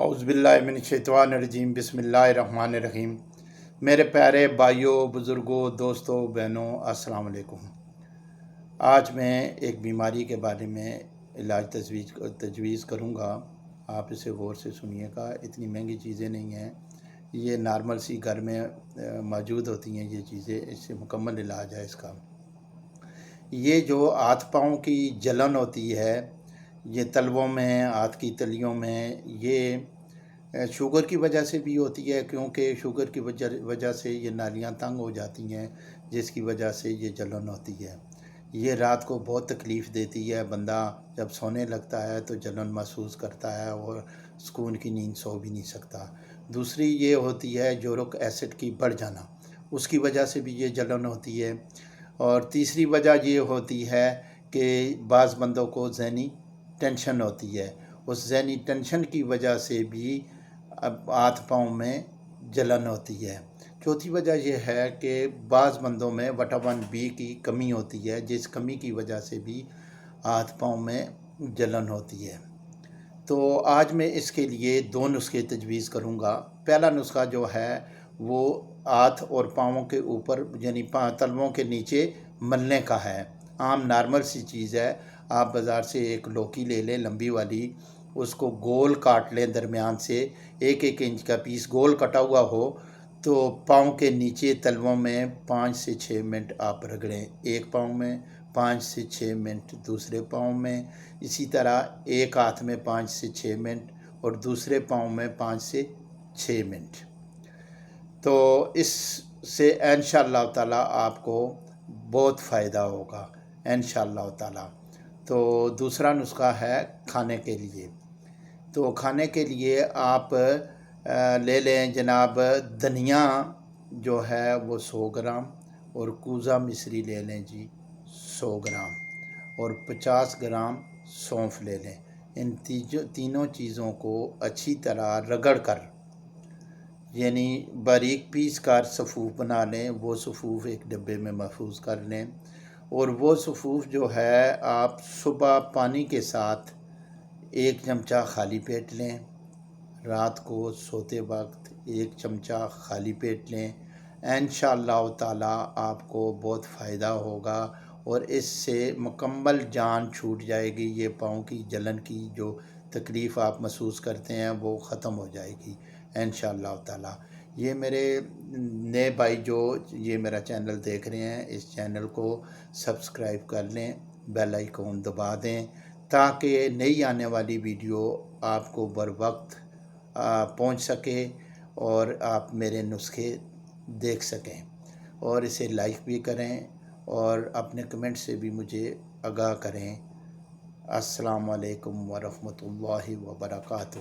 اعوذ باللہ من الشیطان الرجیم بسم اللہ الرحمن الرحیم۔ میرے پیارے بھائیوں، بزرگوں، دوستوں، بہنوں، السلام علیکم۔ آج میں ایک بیماری کے بارے میں علاج تجویز کروں گا۔ آپ اسے غور سے سنیے گا۔ اتنی مہنگی چیزیں نہیں ہیں، یہ نارمل سی گھر میں موجود ہوتی ہیں یہ چیزیں، اس سے مکمل علاج ہے اس کا۔ یہ جو ہاتھ پاؤں کی جلن ہوتی ہے، یہ تلووں میں، ہاتھ کی تلیوں میں، یہ شوگر کی وجہ سے بھی ہوتی ہے، کیونکہ شوگر کی وجہ سے یہ نالیاں تنگ ہو جاتی ہیں، جس کی وجہ سے یہ جلن ہوتی ہے۔ یہ رات کو بہت تکلیف دیتی ہے، بندہ جب سونے لگتا ہے تو جلن محسوس کرتا ہے اور سکون کی نیند سو بھی نہیں سکتا۔ دوسری یہ ہوتی ہے یورک ایسڈ کی بڑھ جانا، اس کی وجہ سے بھی یہ جلن ہوتی ہے۔ اور تیسری وجہ یہ ہوتی ہے کہ بعض بندوں کو ذہنی ٹینشن ہوتی ہے، اس ذہنی ٹینشن کی وجہ سے بھی ہاتھ پاؤں میں جلن ہوتی ہے۔ چوتھی وجہ یہ ہے کہ بعض بندوں میں وٹامن بی کی کمی ہوتی ہے، جس کمی کی وجہ سے بھی ہاتھ پاؤں میں جلن ہوتی ہے۔ تو آج میں اس کے لیے 2 نسخے تجویز کروں گا۔ پہلا نسخہ جو ہے وہ ہاتھ اور پاؤں کے اوپر یعنی تلووں کے نیچے ملنے کا ہے۔ عام نارمل سی چیز ہے، آپ بازار سے ایک لوکی لے لیں لمبی والی، اس کو گول کاٹ لیں، درمیان سے 1 انچ کا پیس گول کٹا ہوا ہو تو پاؤں کے نیچے تلووں میں 5 سے 6 منٹ آپ رگڑیں، ایک پاؤں میں 5 سے 6 منٹ، دوسرے پاؤں میں اسی طرح، ایک ہاتھ میں 5 سے 6 منٹ اور دوسرے پاؤں میں 5 سے 6 منٹ۔ تو اس سے انشاءاللہ تعالی آپ کو بہت فائدہ ہوگا انشاءاللہ تعالی۔ تو دوسرا نسخہ ہے کھانے کے لیے۔ تو کھانے کے لیے آپ لے لیں جناب دھنیا جو ہے وہ 100 گرام، اور کوزہ مصری لے لیں جی 100 گرام، اور 50 گرام سونف لے لیں۔ ان تینوں چیزوں کو اچھی طرح رگڑ کر یعنی باریک پیس کر صفوف بنا لیں، وہ صفوف ایک ڈبے میں محفوظ کر لیں، اور وہ صفوف جو ہے آپ صبح پانی کے ساتھ 1 چمچہ خالی پیٹ لیں، رات کو سوتے وقت 1 چمچہ خالی پیٹ لیں۔ انشاءاللہ تعالی آپ کو بہت فائدہ ہوگا اور اس سے مکمل جان چھوٹ جائے گی۔ یہ پاؤں کی جلن کی جو تکلیف آپ محسوس کرتے ہیں وہ ختم ہو جائے گی انشاءاللہ تعالی۔ یہ میرے نئے بھائی جو یہ میرا چینل دیکھ رہے ہیں، اس چینل کو سبسکرائب کر لیں، بیل آئیکن دبا دیں تاکہ نئی آنے والی ویڈیو آپ کو بر وقت پہنچ سکے اور آپ میرے نسخے دیکھ سکیں، اور اسے لائک بھی کریں اور اپنے کمنٹ سے بھی مجھے آگاہ کریں۔ السلام علیکم ورحمۃ اللہ وبرکاتہ۔